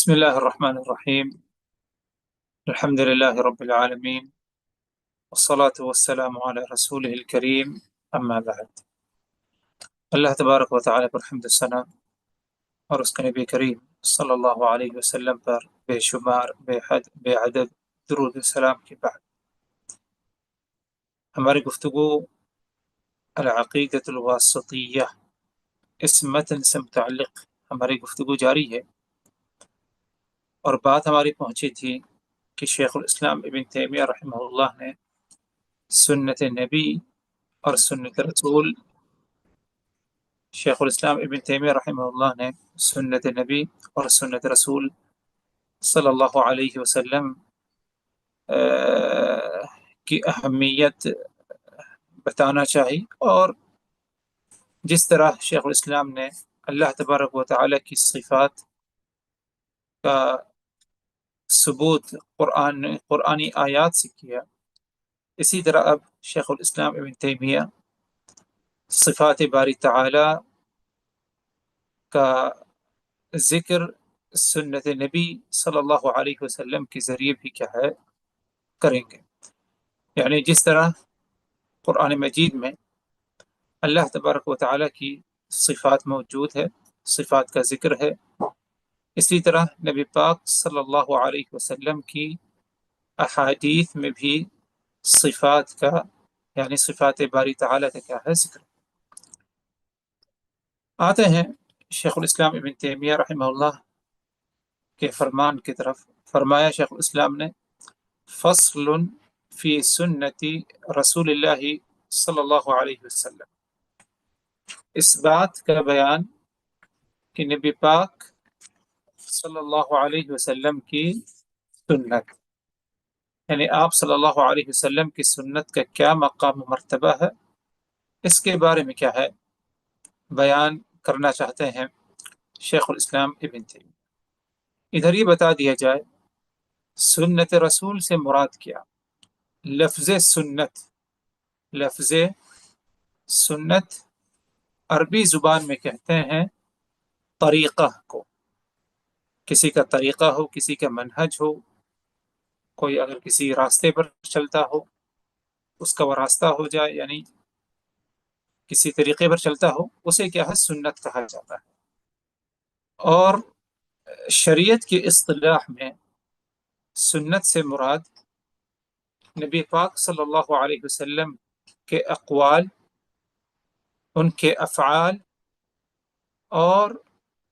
بسم الله الرحمن الرحيم. الحمد لله رب العالمين، والصلاة والسلام على رسوله الكريم. أما بعد، اللہ تبارک و تعالی پر حمد ثنا اور اس کے نبی کریم صلی اللہ علیہ وسلم پر بے شمار بے عدد درود و سلام کے بعد ہماری گفتگو العقیدۃ الواسطیہ اس متن سے متعلق ہماری گفتگو جاری ہے، اور بات ہماری پہنچی تھی کہ شیخ الاسلام ابن تیمیہ رحمہ اللہ نے سنت نبی اور سنت رسول شیخ الاسلام ابن تیمیہ رحمہ اللہ نے سنت نبی اور سنت رسول صلی اللہ علیہ وسلم کی اہمیت بتانا چاہی، اور جس طرح شیخ الاسلام نے اللہ تبارک و تعالی کی صفات کا ثبوت قرآنی آیات سے کیا، اسی طرح اب شیخ الاسلام ابن تیمیہ صفات باری تعالی کا ذکر سنت نبی صلی اللہ علیہ وسلم کے ذریعے بھی کیا ہے کریں گے۔ یعنی جس طرح قرآن مجید میں اللہ تبارک و تعالی کی صفات موجود ہے، صفات کا ذکر ہے، اسی طرح نبی پاک صلی اللہ علیہ وسلم کی احادیث میں بھی صفات کا یعنی صفات باری تعالی کا کیا ہے ذکر۔ آتے ہیں شیخ الاسلام ابن تیمیہ رحمہ اللہ کے فرمان کی طرف۔ فرمایا شیخ الاسلام نے فصل فی سنتی رسول اللہ صلی اللہ علیہ وسلم، اس بات کا بیان کہ نبی پاک صلی اللہ علیہ وسلم کی سنت، یعنی آپ صلی اللہ علیہ وسلم کی سنت کا کیا مقام و مرتبہ ہے، اس کے بارے میں کیا ہے بیان کرنا چاہتے ہیں شیخ الاسلام ابن تیمیہ۔ ادھر یہ بتا دیا جائے سنت رسول سے مراد کیا۔ لفظ سنت عربی زبان میں کہتے ہیں طریقہ کو، کسی کا طریقہ ہو، کسی کا منہج ہو، کوئی اگر کسی راستے پر چلتا ہو اس کا وہ راستہ ہو جائے، یعنی کسی طریقے پر چلتا ہو، اسے کیا ہے سنت کہا جاتا ہے۔ اور شریعت کی اصطلاح میں سنت سے مراد نبی پاک صلی اللہ علیہ وسلم کے اقوال، ان کے افعال اور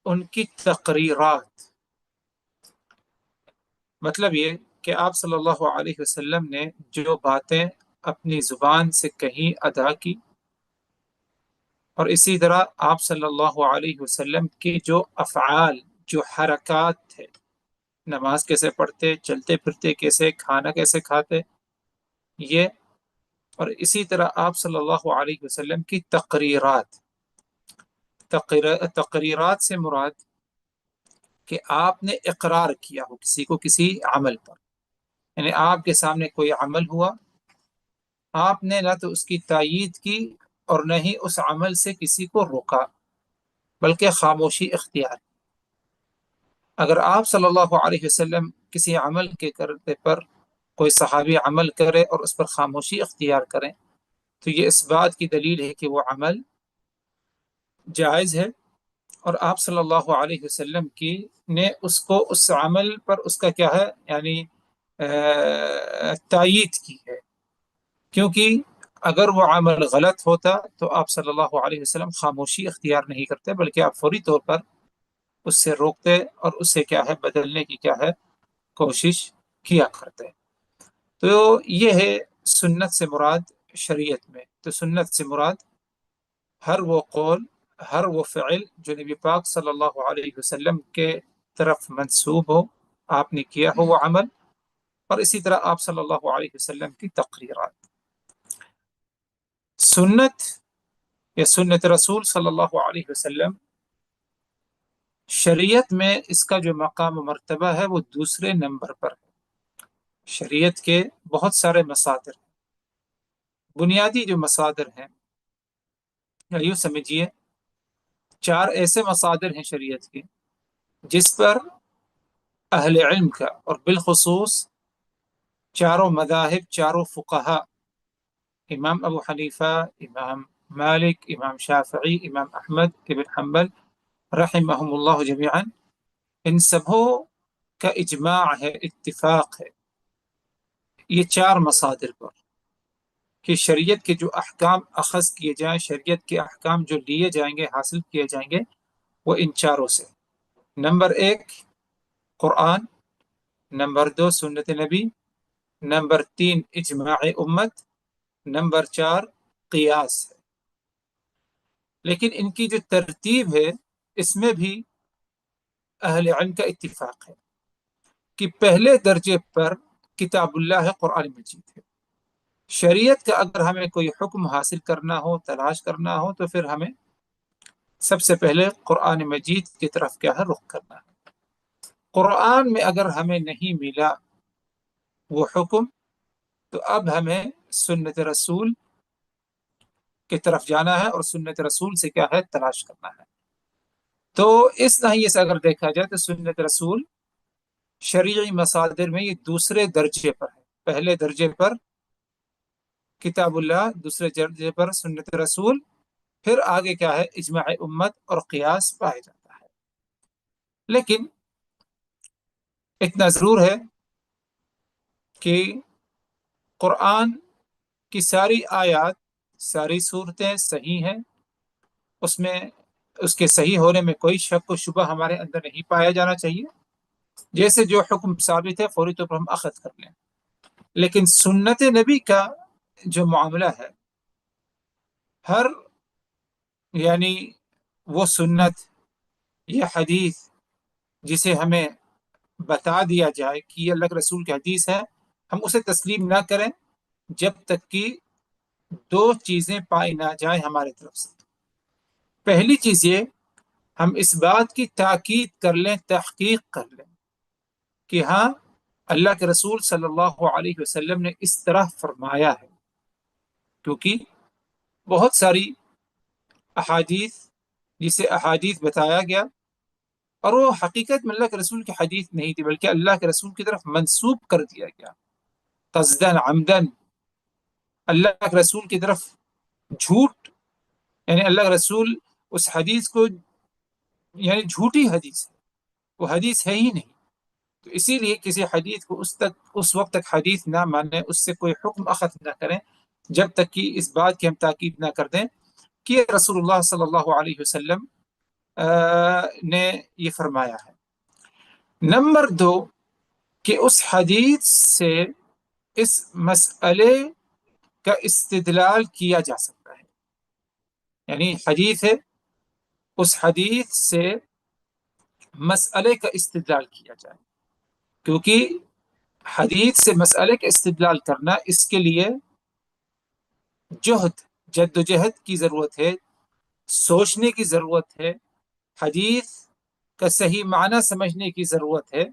ان کی تقریرات۔ مطلب یہ کہ آپ صلی اللہ علیہ وسلم نے جو باتیں اپنی زبان سے کہیں ادا کی، اور اسی طرح آپ صلی اللہ علیہ وسلم کی جو افعال، جو حرکات تھے، نماز کیسے پڑھتے، چلتے پھرتے کیسے، کھانا کیسے کھاتے، یہ، اور اسی طرح آپ صلی اللہ علیہ وسلم کی تقریرات سے مراد کہ آپ نے اقرار کیا ہو کسی کو کسی عمل پر، یعنی آپ کے سامنے کوئی عمل ہوا، آپ نے نہ تو اس کی تائید کی اور نہ ہی اس عمل سے کسی کو روکا، بلکہ خاموشی اختیار۔ اگر آپ صلی اللہ علیہ وسلم کسی عمل کے کرتے پر کوئی صحابی عمل کرے اور اس پر خاموشی اختیار کریں تو یہ اس بات کی دلیل ہے کہ وہ عمل جائز ہے، اور آپ صلی اللہ علیہ وسلم نے اس کو اس عمل پر اس کا کیا ہے یعنی تائید کی ہے، کیونکہ اگر وہ عمل غلط ہوتا تو آپ صلی اللہ علیہ وسلم خاموشی اختیار نہیں کرتے، بلکہ آپ فوری طور پر اس سے روکتے اور اس سے کیا ہے بدلنے کی کیا ہے کوشش کیا کرتے۔ تو یہ ہے سنت سے مراد شریعت میں۔ تو سنت سے مراد ہر وہ قول، ہر وہ فعل جو نبی پاک صلی اللہ علیہ وسلم کے طرف منسوب ہو، آپ نے کیا ہو وہ عمل، اور اسی طرح آپ صلی اللہ علیہ وسلم کی تقریرات۔ سنت یا سنت رسول صلی اللہ علیہ وسلم شریعت میں اس کا جو مقام و مرتبہ ہے وہ دوسرے نمبر پر ہے۔ شریعت کے بہت سارے مصادر، بنیادی جو مصادر ہیں، یا یوں سمجھیے 4 ایسے مصادر ہیں شریعت کے جس پر اہل علم کا، اور بالخصوص چاروں مذاہب، چاروں فقہا، امام ابو حنیفہ، امام مالک، امام شافعی، امام احمد ابن حنبل رحمہم اللہ جمیعا، ان سبوں کا اجماع ہے، اتفاق ہے یہ چار مصادر پر کہ شریعت کے جو احکام اخذ کیے جائیں، شریعت کے احکام جو لیے جائیں گے، حاصل کیے جائیں گے، وہ ان چاروں سے: نمبر ایک قرآن، نمبر دو سنت نبی، نمبر تین اجماع امت، نمبر چار قیاس ہے۔ لیکن ان کی جو ترتیب ہے اس میں بھی اہل علم کا اتفاق ہے کہ پہلے درجے پر کتاب اللہ ہے، قرآن مجید ہے۔ شریعت کا اگر ہمیں کوئی حکم حاصل کرنا ہو، تلاش کرنا ہو، تو پھر ہمیں سب سے پہلے قرآن مجید کی طرف کیا ہے، رخ کرنا ہے۔ قرآن میں اگر ہمیں نہیں ملا وہ حکم، تو اب ہمیں سنت رسول کی طرف جانا ہے، اور سنت رسول سے کیا ہے، تلاش کرنا ہے۔ تو اس ناحیے سے اگر دیکھا جائے تو سنت رسول شرعی مصادر میں یہ دوسرے درجے پر ہے۔ پہلے درجے پر کتاب اللہ، دوسرے درجے پر سنت رسول، پھر آگے کیا ہے، اجماع امت اور قیاس پایا جاتا ہے۔ لیکن اتنا ضرور ہے کہ قرآن کی ساری آیات، ساری صورتیں صحیح ہیں، اس میں اس کے صحیح ہونے میں کوئی شک و شبہ ہمارے اندر نہیں پایا جانا چاہیے۔ جیسے جو حکم ثابت ہے فوری طور پر ہم اخذ کر لیں۔ لیکن سنت نبی کا جو معاملہ ہے، ہر یعنی وہ سنت یا حدیث جسے ہمیں بتا دیا جائے کہ یہ اللہ کے رسول کی حدیث ہے، ہم اسے تسلیم نہ کریں جب تک کہ دو چیزیں پائی نہ جائیں ہمارے طرف سے۔ پہلی چیز یہ، ہم اس بات کی تاکید کر لیں، تحقیق کر لیں کہ ہاں اللہ کے رسول صلی اللہ علیہ وسلم نے اس طرح فرمایا ہے، کیونکہ بہت ساری احادیث جسے احادیث بتایا گیا، اور وہ حقیقت میں اللہ کے رسول کی حدیث نہیں تھی، بلکہ اللہ کے رسول کی طرف منسوب کر دیا گیا، قصدن عمدن اللہ کے رسول کی طرف جھوٹ، یعنی اللہ کے رسول اس حدیث کو، یعنی جھوٹی حدیث ہے، وہ حدیث ہے ہی نہیں۔ تو اسی لیے کسی حدیث کو اس وقت تک حدیث نہ مانیں، اس سے کوئی حکم اخذ نہ کریں جب تک کہ اس بات کی ہم تاکید نہ کر دیں کہ رسول اللہ صلی اللہ علیہ وسلم نے یہ فرمایا ہے۔ نمبر دو، کہ اس حدیث سے اس مسئلے کا استدلال کیا جا سکتا ہے، یعنی حدیث ہے، اس حدیث سے مسئلے کا استدلال کیا جائے، کیونکہ حدیث سے مسئلے کا استدلال کرنا، اس کے لیے جد و جہد کی ضرورت ہے، سوچنے کی ضرورت ہے، حدیث کا صحیح معنی سمجھنے کی ضرورت ہے،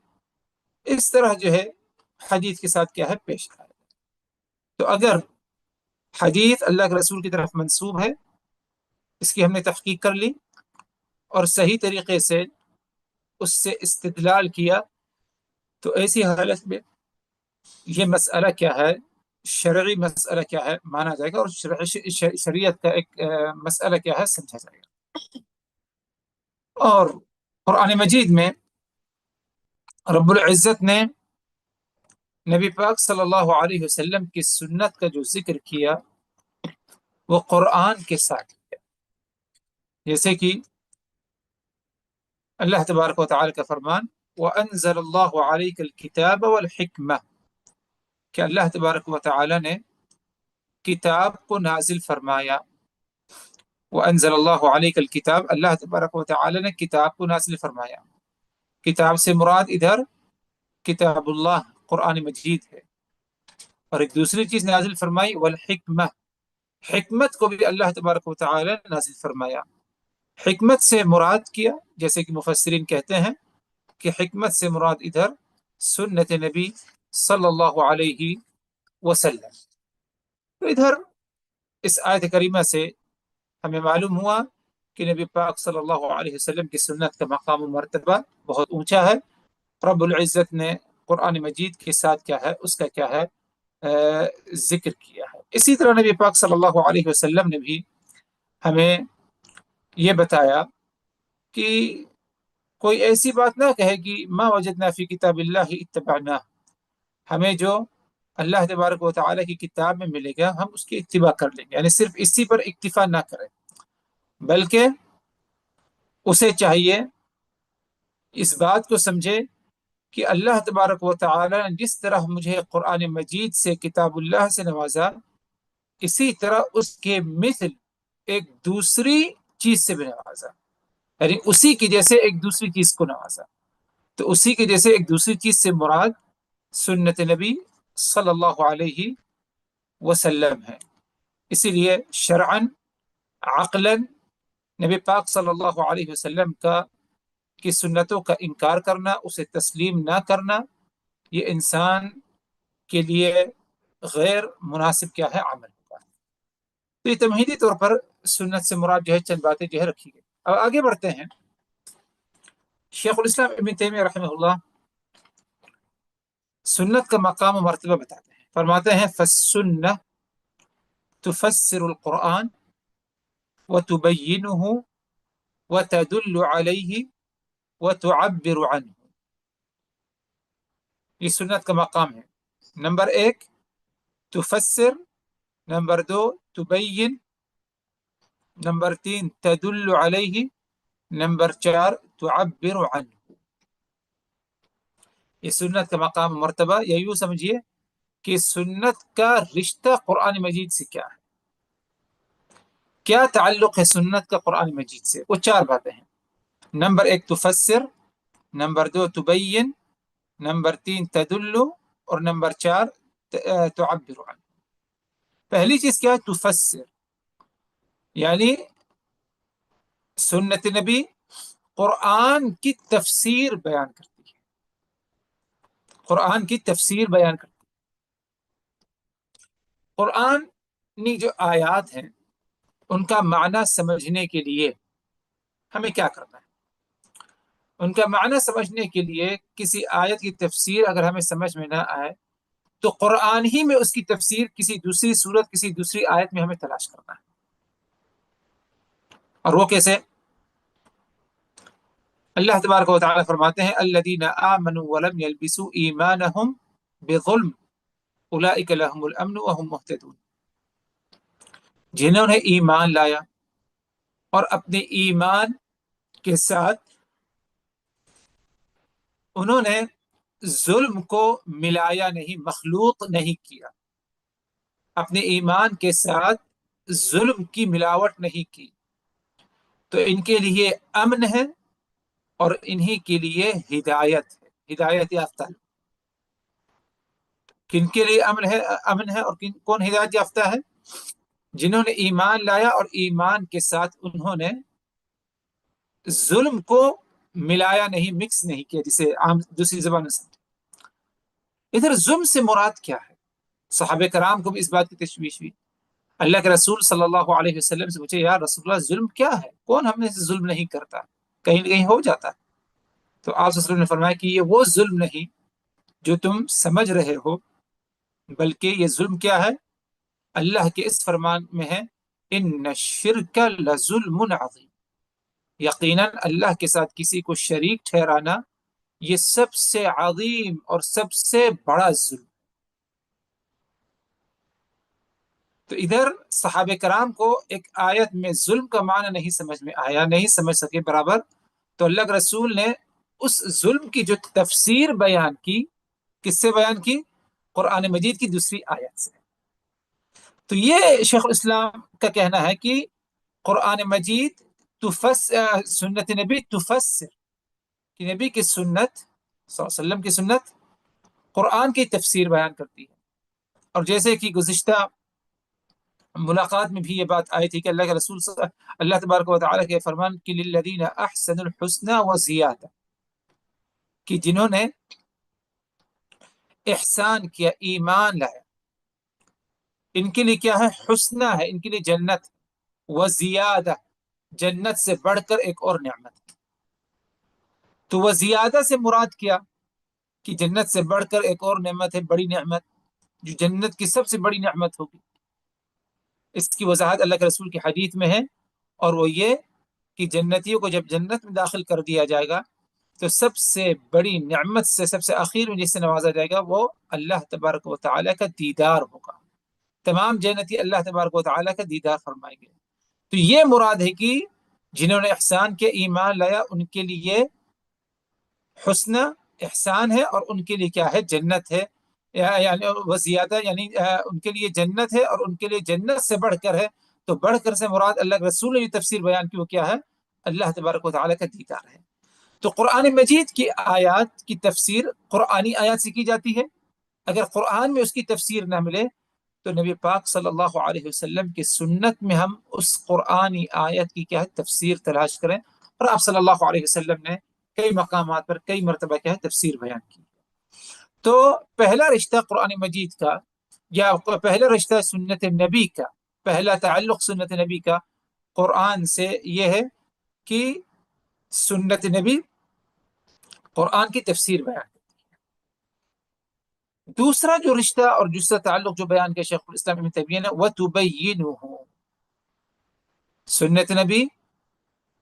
اس طرح جو ہے حدیث کے ساتھ کیا ہے، پیش آئے۔ تو اگر حدیث اللہ کے رسول کی طرف منسوب ہے، اس کی ہم نے تحقیق کر لی اور صحیح طریقے سے اس سے استدلال کیا، تو ایسی حالت میں یہ مسئلہ کیا ہے، شرعی مسئلہ کیا ہے، مانا جائے گا، اور شریعت کا ایک مسئلہ کیا ہے، سمجھا جائے گا۔ اور قرآن مجید میں رب العزت نے نبی پاک صلی اللہ علیہ وسلم کی سنت کا جو ذکر کیا، وہ قرآن کے ساتھ کیا، جیسے کہ اللہ تبارک و تعالی کا فرمان، وَأَنزَلَ اللَّهُ عَلَيْكَ الْكِتَابَ وَالْحِكْمَةَ، کہ اللہ تبارک و تعالی نے کتاب کو نازل فرمایا۔ وَأَنزَلَ اللَّهُ عَلَيْكَ الْكِتَابَ، اللہ تبارک و تعالی نے کتاب کو نازل فرمایا۔ کتاب سے مراد ادھر کتاب اللہ، قرآن مجید ہے۔ اور ایک دوسری چیز نازل فرمائی، والحکمہ، حکمت کو بھی اللہ تبارک و تعالی نے نازل فرمایا۔ حکمت سے مراد کیا، جیسے کہ مفسرین کہتے ہیں کہ حکمت سے مراد ادھر سنت نبی صلی اللہ علیہ وسلم۔ تو ادھر اس آیت کریمہ سے ہمیں معلوم ہوا کہ نبی پاک صلی اللہ علیہ وسلم کی سنت کا مقام و مرتبہ بہت اونچا ہے، رب العزت نے قرآن مجید کے ساتھ کیا ہے، اس کا کیا ہے، ذکر کیا ہے۔ اسی طرح نبی پاک صلی اللہ علیہ وسلم نے بھی ہمیں یہ بتایا کہ کوئی ایسی بات نہ کہے کہ ما وجدنا فی کتاب اللہ اتبعنا، ہمیں جو اللہ تبارک و تعالیٰ کی کتاب میں ملے گا ہم اس کی اتباع کر لیں گے، یعنی صرف اسی پر اکتفا نہ کریں، بلکہ اسے چاہیے اس بات کو سمجھے کہ اللہ تبارک و تعالیٰ نے جس طرح مجھے قرآن مجید سے، کتاب اللہ سے نوازا، اسی طرح اس کے مثل ایک دوسری چیز سے بھی نوازا، یعنی اسی کی جیسے ایک دوسری چیز کو نوازا۔ تو اسی کے جیسے ایک دوسری چیز سے مراد سنت نبی صلی اللہ علیہ وسلم ہے۔ اسی لیے شرعاً، عقلاً نبی پاک صلی اللہ علیہ وسلم کی سنتوں کا انکار کرنا، اسے تسلیم نہ کرنا، یہ انسان کے لیے غیر مناسب کیا ہے، عمل ہوگا۔ تو یہ تمہیدی طور پر سنت سے مراد جو ہے چند باتیں جو ہے رکھی گئی۔ اب آگے بڑھتے ہیں۔ شیخ الاسلام ابن تیمیہ رحمہ اللہ سنت کا مقام و مرتبہ بتاتے ہیں، فرماتے ہیں فالسنہ تفسر القرآن وتبینہ وتدل علیہ وتعبر عنہ۔ یہ سنت کا مقام ہے۔ نمبر 1 تفسر، نمبر 2 تبین، نمبر 3 تدل علیہ، نمبر 4 تعبر عنہ۔ یہ سنت کا مقام مرتبہ، یا یوں سمجھیے کہ سنت کا رشتہ قرآن مجید سے کیا ہے، کیا تعلق ہے سنت کا قرآن مجید سے۔ وہ 4 باتیں ہیں۔ نمبر 1 تفسر، نمبر 2 تبین، نمبر 3 تدل، اور نمبر 4 تعبر عنہ۔ پہلی چیز کیا ہے؟ تفسر، یعنی سنت نبی قرآن کی تفسیر بیان کرتی ہے، قرآن کی تفسیر بیان کرتی ہے۔ قرآنی جو آیات ہیں ان کا معنی سمجھنے کے لیے ہمیں کیا کرنا ہے؟ ان کا معنی سمجھنے کے لیے کسی آیت کی تفسیر اگر ہمیں سمجھ میں نہ آئے تو قرآن ہی میں اس کی تفسیر کسی دوسری صورت، کسی دوسری آیت میں ہمیں تلاش کرنا ہے۔ اور وہ کیسے؟ اللہ تبارک و تعالیٰ فرماتے ہیں الذین آمنوا ولم یلبسوا ایمانہم بظلم اولئک لہم الامن وہم مہتدون۔ جنہوں نے ایمان لایا اور اپنے ایمان کے ساتھ انہوں نے ظلم کو ملایا نہیں، مخلوط نہیں کیا، اپنے ایمان کے ساتھ ظلم کی ملاوٹ نہیں کی، تو ان کے لیے امن ہے اور انہی کے لیے ہدایت ہے، ہدایت یافتہ۔ کن کے لیے امن ہے اور کون ہدایت یافتہ ہے؟ جنہوں نے ایمان لایا اور ایمان کے ساتھ انہوں نے ظلم کو ملایا نہیں، مکس نہیں کیا، جسے عام دوسری زبان میں سمجھے۔ ادھر ظلم سے مراد کیا ہے؟ صحابہ کرام کو بھی اس بات کی تشویش ہوئی، اللہ کے رسول صلی اللہ علیہ وسلم سے پوچھے یا رسول اللہ ظلم کیا ہے؟ کون ہم نے ظلم نہیں کرتا؟ کہیں نہ کہیں ہو جاتا ہے۔ تو آپ صلی اللہ علیہ وسلم نے فرمایا کہ یہ وہ ظلم نہیں جو تم سمجھ رہے ہو، بلکہ یہ ظلم کیا ہے؟ اللہ کے اس فرمان میں ہے ان الشرک لظلم عظیم، یقیناً اللہ کے ساتھ کسی کو شریک ٹھہرانا یہ سب سے عظیم اور سب سے بڑا ظلم۔ تو ادھر صحابہ کرام کو ایک آیت میں ظلم کا معنی نہیں سمجھ میں آیا، نہیں سمجھ سکے برابر، تو اللہ کے رسول نے اس ظلم کی جو تفسیر بیان کی، کس سے بیان کی؟ قرآن مجید کی دوسری آیت سے۔ تو یہ شیخ الاسلام کا کہنا ہے کہ قرآن مجید سنت نبی تفسر، کہ نبی کی سنت صلی اللہ علیہ وسلم کی سنت قرآن کی تفسیر بیان کرتی ہے۔ اور جیسے کہ گزشتہ ملاقات میں بھی یہ بات آئی تھی کہ اللہ کے رسول اللہ تبارک و تعالیٰ کے فرمان کہ للذین احسنوا الحسنى وزیادہ، کہ جنہوں نے احسان کیا، ایمان لایا، ان کے لیے کیا ہے؟ حسنہ ہے، ان کے لیے جنت، وزیادہ، جنت سے بڑھ کر ایک اور نعمت۔ تو وزیادہ سے مراد کیا؟ کہ جنت سے بڑھ کر ایک اور نعمت ہے، بڑی نعمت، جو جنت کی سب سے بڑی نعمت ہوگی. اس کی وضاحت اللہ کے رسول کی حدیث میں ہے، اور وہ یہ کہ جنتیوں کو جب جنت میں داخل کر دیا جائے گا تو سب سے بڑی نعمت سے، سب سے آخر میں جس سے نوازا جائے گا، وہ اللہ تبارک و تعالیٰ کا دیدار ہوگا. تمام جنتی اللہ تبارک و تعالیٰ کا دیدار فرمائیں گے. تو یہ مراد ہے کہ جنہوں نے احسان کے ایمان لایا ان کے لیے حسن احسان ہے، اور ان کے لیے کیا ہے؟ جنت ہے. یعنی وہ زیادہ، یعنی ان کے لیے جنت ہے، اور ان کے لیے جنت سے بڑھ کر ہے. تو بڑھ کر سے مراد اللہ کے رسول نے یہ تفسیر بیان کی، وہ کیا ہے؟ اللہ تبارک و تعالیٰ کا دیدار ہے. تو قرآن مجید کی آیات کی تفسیر قرآنی آیات سے کی جاتی ہے. اگر قرآن میں اس کی تفسیر نہ ملے تو نبی پاک صلی اللہ علیہ وسلم کی سنت میں ہم اس قرآنی آیت کی کیا ہے؟ تفسیر تلاش کریں. اور آپ صلی اللہ علیہ وسلم نے کئی مقامات پر کئی مرتبہ کیا ہے؟ تفسیر بیان کی. تو پہلا رشتہ قرآن مجید کا، یا پہلا رشتہ سنت نبی کا، پہلا تعلق سنت نبی کا قرآن سے یہ ہے کہ سنت نبی قرآن کی تفسیر بیان. دوسرا جو رشتہ اور دوسرا تعلق جو بیان کیا شیخ الاسلام ابن تیمیہ نے، وَتُبَيِّنُهُ، سنت نبی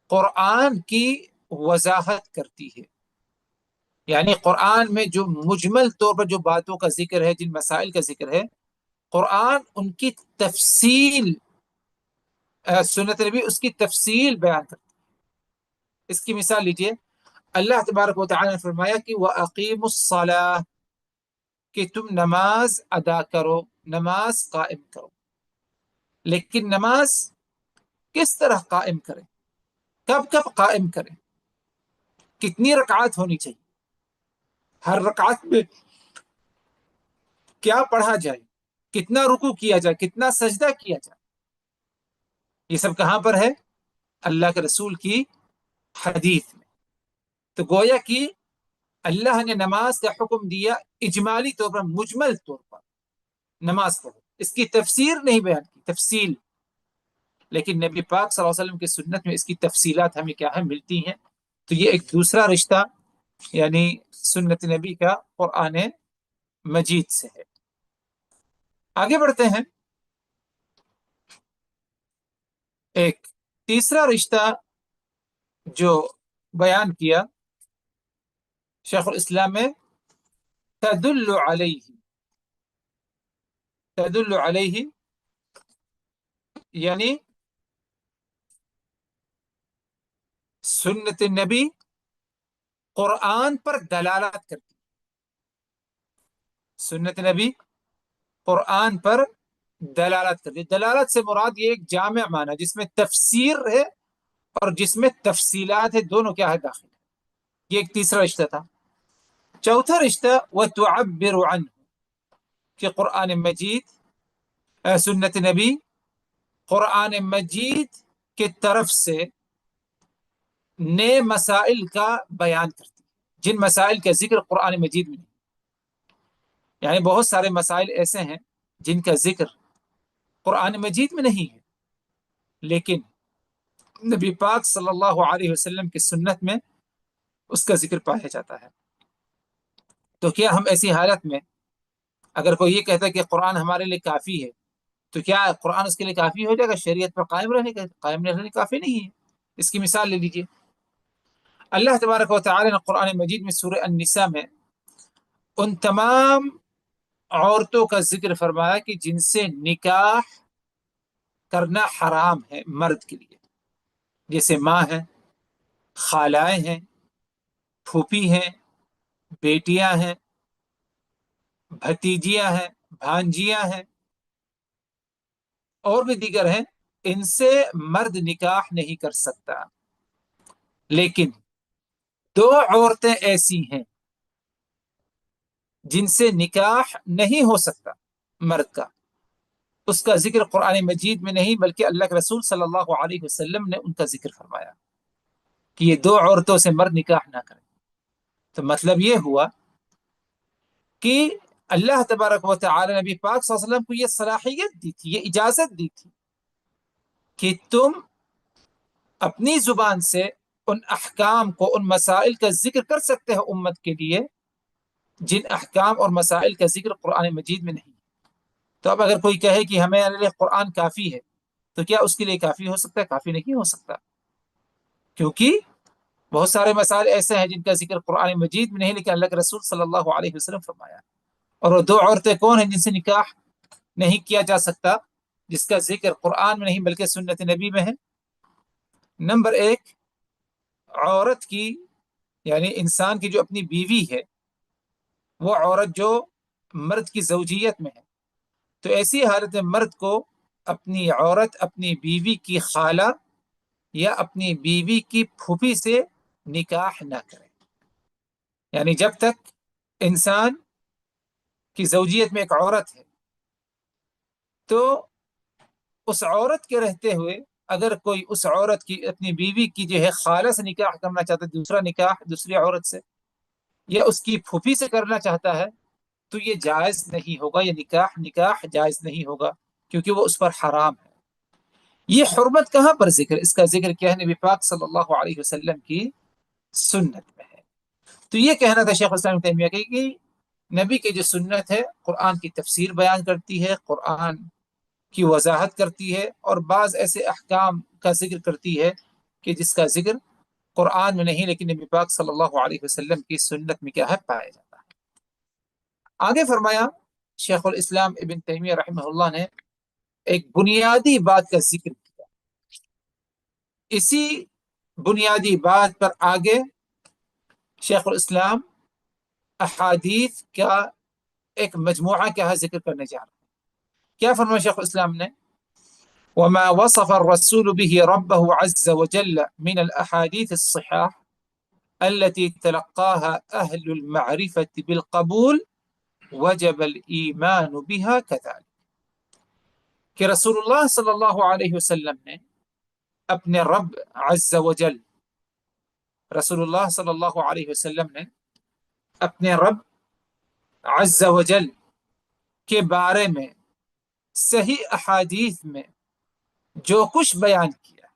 قرآن کی وضاحت کرتی ہے. یعنی قرآن میں جو مجمل طور پر جو باتوں کا ذکر ہے، جن مسائل کا ذکر ہے، قرآن ان کی تفصیل، سنت نبی اس کی تفصیل بیان کرتی ہے. اس کی مثال لیجئے، اللہ تبارک و تعالی نے فرمایا کہ وَأَقِيمُوا الصَّلَاةَ، کہ تم نماز ادا کرو، نماز قائم کرو. لیکن نماز کس طرح قائم کریں، کب کب قائم کریں، کتنی رکعات ہونی چاہیے، ہر رکعت میں کیا پڑھا جائے، کتنا رکوع کیا جائے، کتنا سجدہ کیا جائے، یہ سب کہاں پر ہے؟ اللہ کے رسول کی حدیث میں. تو گویا کہ اللہ نے نماز کا حکم دیا اجمالی طور پر، مجمل طور پر نماز پڑھو. اس کی تفسیر نہیں بیان کی، تفصیل. لیکن نبی پاک صلی اللہ علیہ وسلم کی سنت میں اس کی تفصیلات ہمیں کیا ہے؟ ملتی ہیں. تو یہ ایک دوسرا رشتہ یعنی سنت نبی کا قرآن مجید سے ہے. آگے بڑھتے ہیں. ایک تیسرا رشتہ جو بیان کیا شیخ الاسلام میں، تدل علیہ، تدل علیہ یعنی سنت نبی قرآن پر دلالت کرتی. سنت نبی قرآن پر دلالت کرتی. دلالت سے مراد یہ ایک جامع معنی جس میں تفسیر ہے اور جس میں تفصیلات ہے، دونوں کیا ہے؟ داخل. یہ ایک تیسرا رشتہ تھا. چوتھا رشتہ وَتُعَبِّرُ عَنْهُ، کہ قرآن مجید، سنت نبی قرآن مجید کے طرف سے نئے مسائل کا بیان کرتی، جن مسائل کا ذکر قرآن مجید میں نہیں. یعنی بہت سارے مسائل ایسے ہیں جن کا ذکر قرآن مجید میں نہیں ہے، لیکن نبی پاک صلی اللہ علیہ وسلم کی سنت میں اس کا ذکر پایا جاتا ہے. تو کیا ہم ایسی حالت میں اگر کوئی یہ کہتا ہے کہ قرآن ہمارے لیے کافی ہے، تو کیا قرآن اس کے لیے کافی ہو جائے گا شریعت پر قائم رہنے کا؟ قائم رہنے کافی نہیں ہے. اس کی مثال لے لیجیے، اللہ تبارک و تعالی نے قرآن مجید میں سورہ النساء میں ان تمام عورتوں کا ذکر فرمایا کہ جن سے نکاح کرنا حرام ہے مرد کے لیے، جیسے ماں ہیں، خالائیں ہیں، پھوپھی ہیں، بیٹیاں ہیں، بھتیجیاں ہیں، بھانجیاں ہیں، اور بھی دیگر ہیں. ان سے مرد نکاح نہیں کر سکتا. لیکن دو عورتیں ایسی ہیں جن سے نکاح نہیں ہو سکتا مرد کا، اس کا ذکر قرآن مجید میں نہیں بلکہ اللہ کے رسول صلی اللہ علیہ وسلم نے ان کا ذکر فرمایا کہ یہ دو عورتوں سے مرد نکاح نہ کرے. تو مطلب یہ ہوا کہ اللہ تبارک و تعالی نبی پاک صلی اللہ علیہ وسلم کو یہ صلاحیت دی تھی، یہ اجازت دی تھی کہ تم اپنی زبان سے ان احکام کو، ان مسائل کا ذکر کر سکتے ہو امت کے لیے، جن احکام اور مسائل کا ذکر قرآن مجید میں نہیں. تو اب اگر کوئی کہے کہ ہمیں لیے قرآن کافی ہے، تو کیا اس کے لیے کافی ہو سکتا ہے؟ کافی نہیں ہو سکتا، کیونکہ بہت سارے مسائل ایسے ہیں جن کا ذکر قرآن مجید میں نہیں، لیکن اللہ کے رسول صلی اللہ علیہ وسلم فرمایا. اور وہ دو عورتیں کون ہیں جن سے نکاح نہیں کیا جا سکتا، جس کا ذکر قرآن میں نہیں بلکہ سنت نبی میں ہے؟ نمبر ایک، عورت کی یعنی انسان کی جو اپنی بیوی ہے، وہ عورت جو مرد کی زوجیت میں ہے، تو ایسی حالت میں مرد کو اپنی عورت اپنی بیوی کی خالہ یا اپنی بیوی کی پھوپھی سے نکاح نہ کرے. یعنی جب تک انسان کی زوجیت میں ایک عورت ہے، تو اس عورت کے رہتے ہوئے اگر کوئی اس عورت کی اپنی بیوی کی جو ہے خالہ سے نکاح کرنا چاہتا ہے، دوسرا نکاح دوسری عورت سے، یا اس کی پھوپھی سے کرنا چاہتا ہے، تو یہ جائز نہیں ہوگا، یہ نکاح جائز نہیں ہوگا، کیونکہ وہ اس پر حرام ہے. یہ حرمت کہاں پر ذکر؟ اس کا ذکر کیا ہے؟ نبی پاک صلی اللہ علیہ وسلم کی سنت میں ہے. تو یہ کہنا تھا شیخ الاسلام ابن تیمیہ کا کہ نبی کی جو سنت ہے قرآن کی تفسیر بیان کرتی ہے، قرآن کی وضاحت کرتی ہے، اور بعض ایسے احکام کا ذکر کرتی ہے کہ جس کا ذکر قرآن میں نہیں لیکن نبی پاک صلی اللہ علیہ وسلم کی سنت میں کیا ہے؟ پایا جاتا ہے. آگے فرمایا شیخ الاسلام ابن تیمیہ رحمہ اللہ نے ایک بنیادی بات کا ذکر کیا. اسی بنیادی بات پر آگے شیخ الاسلام احادیث کا ایک مجموعہ کیا ہے ذکر کرنے جا رہا ہے. کیا فرمایا شیخ الاسلام نے؟ وما وصف الرسول به ربه عز وجل من الأحاديث الصحاح التي تلقاها أهل المعرفة بالقبول وجب الإيمان بها كذلك. کہ رسول اللہ صلی اللہ علیہ وسلم نے اپنے رب عز وجل، رسول اللہ صلی اللہ علیہ وسلم نے اپنے رب عز وجل کے بارے میں صحیح احادیث میں جو کچھ بیان کیا،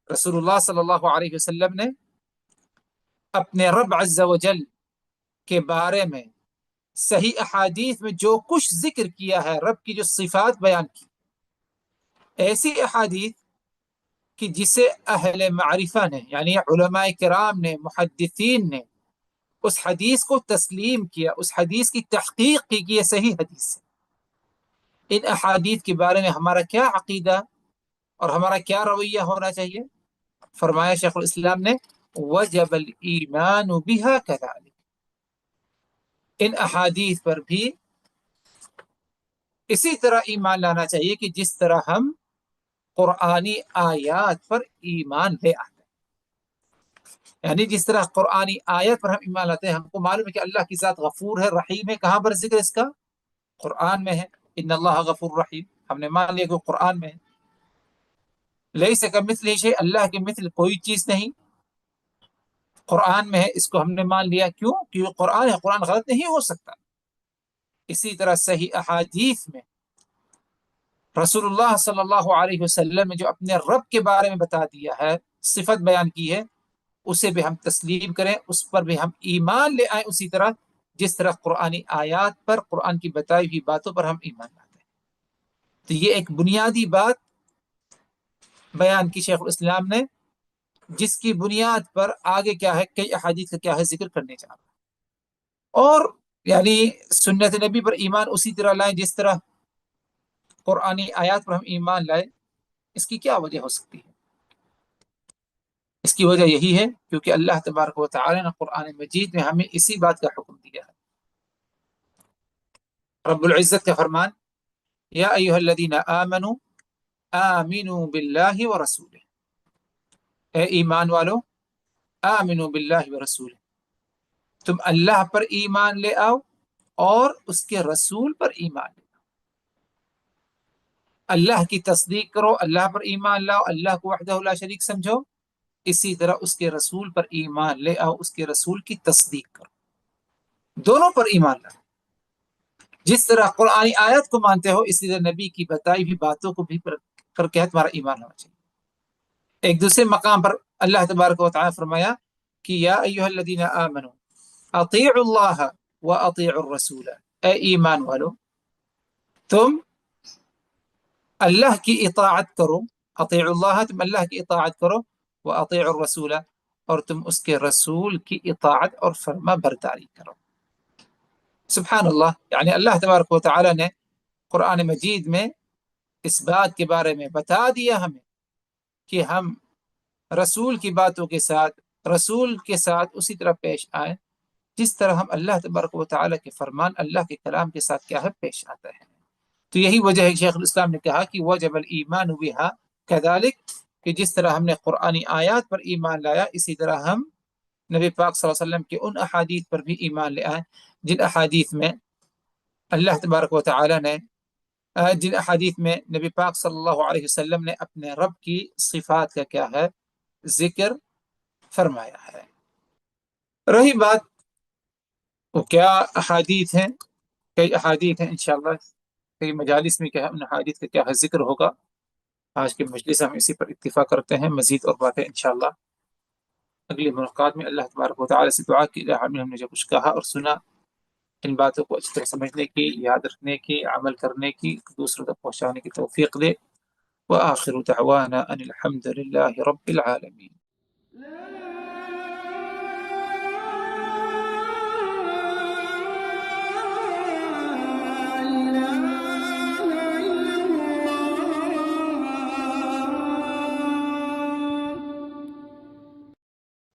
رسول اللہ صلی اللہ علیہ وسلم نے اپنے رب عز وجل کے بارے میں صحیح احادیث میں جو کچھ ذکر کیا ہے، رب کی جو صفات بیان کی، ایسی احادیث کہ جسے اہل معرفہ نے یعنی علماء کرام نے، محدثین نے اس حدیث کو تسلیم کیا، اس حدیث کی تحقیق کی کہ یہ صحیح حدیث ہے. ان احادیث کے بارے میں ہمارا کیا عقیدہ اور ہمارا کیا رویہ ہونا چاہیے؟ فرمایا شیخ الاسلام نے وجب الایمان بها كذلك. ان احادیث پر بھی اسی طرح ایمان لانا چاہیے کہ جس طرح ہم قرآنی آیات پر ایمان لے آتے ہیں. یعنی جس طرح قرآنی آیت پر ہم ایمان لاتے ہیں، ہم کو معلوم ہے کہ اللہ کی ذات غفور ہے، رحیم ہے. کہاں پر ذکر اس کا؟ قرآن میں ہے. ان اللہ غفور رحیم، ہم نے مان لیا کہ قرآن میں ہے. لیس کمثلہ شیء، اللہ کے مثل کوئی چیز نہیں، قرآن میں ہے. اس کو ہم نے مان لیا. کیوں؟ کیونکہ قرآن ہے، قرآن غلط نہیں ہو سکتا. اسی طرح صحیح احادیث میں رسول اللہ صلی اللہ علیہ وسلم نے جو اپنے رب کے بارے میں بتا دیا ہے، صفت بیان کی ہے، اسے بھی ہم تسلیم کریں، اس پر بھی ہم ایمان لے آئیں، اسی طرح جس طرح قرآنی آیات پر، قرآن کی بتائی ہوئی باتوں پر ہم ایمان لاتے ہیں. تو یہ ایک بنیادی بات بیان کی شیخ الاسلام نے، جس کی بنیاد پر آگے کیا ہے، کئی احادیث کا کیا ہے ذکر کرنے جا رہا ہے. اور یعنی سنت نبی پر ایمان اسی طرح لائیں جس طرح قرآنی آیات پر ہم ایمان لائیں. اس کی کیا وجہ ہو سکتی ہے؟ اس کی وجہ یہی ہے کیونکہ اللہ تبارک و تعالی نے قرآن مجید میں ہمیں اسی بات کا حکم دیا ہے. رب العزت کا فرمان، یا ایھا الذین آمنوا آمنوا باللہ ورسولہ، اے ایمان والو، آمنوا باللہ ورسولہ، تم اللہ پر ایمان لے آؤ اور اس کے رسول پر ایمان لے آؤ. اللہ کی تصدیق کرو، اللہ پر ایمان لاؤ، اللہ کو وحدہ لا شریک سمجھو. اسی طرح اس کے رسول پر ایمان لے آؤ، اس کے رسول کی تصدیق کرو. دونوں پر ایمان لاؤ. جس طرح قرآنی آیت کو مانتے ہو، اسی طرح نبی کی بتائی ہوئی باتوں کو بھی کر کے تمہارا ایمان ہونا چاہیے. ایک دوسرے مقام پر اللہ تبارک و تعالی فرمایا کہ یا ایھا الذین آمنوا، اطیعوا اللہ و اطیعوا الرسول، اے ایمان والو تم اللہ کی اطاعت کرو، اطیعوا اللہ تم اللہ کی اطاعت کرو، و اطیعوا الرسول اور تم اس کے رسول کی اطاعت اور فرما برداری کرو۔ سبحان اللہ، یعنی اللہ تبارک و تعالی نے قرآن مجید میں اس بات کے بارے میں بتا دیا ہمیں کہ ہم رسول کی باتوں کے ساتھ، رسول کے ساتھ اسی طرح پیش آئیں جس طرح ہم اللہ تبارک و تعالیٰ کے فرمان، اللہ کے کلام کے ساتھ کیا ہے پیش آتا ہے۔ تو یہی وجہ ہے کہ شیخ الاسلام نے کہا کہ وجب الایمان بہا کذالک، کہ جس طرح ہم نے قرآنی آیات پر ایمان لایا اسی طرح ہم نبی پاک صلی اللہ علیہ وسلم کے ان احادیث پر بھی ایمان لے آئیں جن احادیث میں اللہ تبارک و تعالیٰ نے جن احادیث میں نبی پاک صلی اللہ علیہ وسلم نے اپنے رب کی صفات کا کیا ہے ذکر فرمایا ہے۔ رہی بات وہ کیا احادیث ہیں، کئی احادیث ہیں انشاءاللہ کئی مجالس میں کیا ہے ان احادیث کا کیا ہے ذکر ہوگا۔ آج کے مجلس ہم اسی پر اتفاق کرتے ہیں، مزید اور باتیں انشاءاللہ اگلی ملاقات میں اللہ تبارک و تعالی سے دعا کی ہم نے جو کچھ کہا اور سنا ان باتوں کو اچھی طرح سمجھنے کی، یاد رکھنے کی، عمل کرنے کی، دوسروں تک پہنچانے کی توفیق دے۔ وآخر دعوانا ان الحمد للہ رب العالمین۔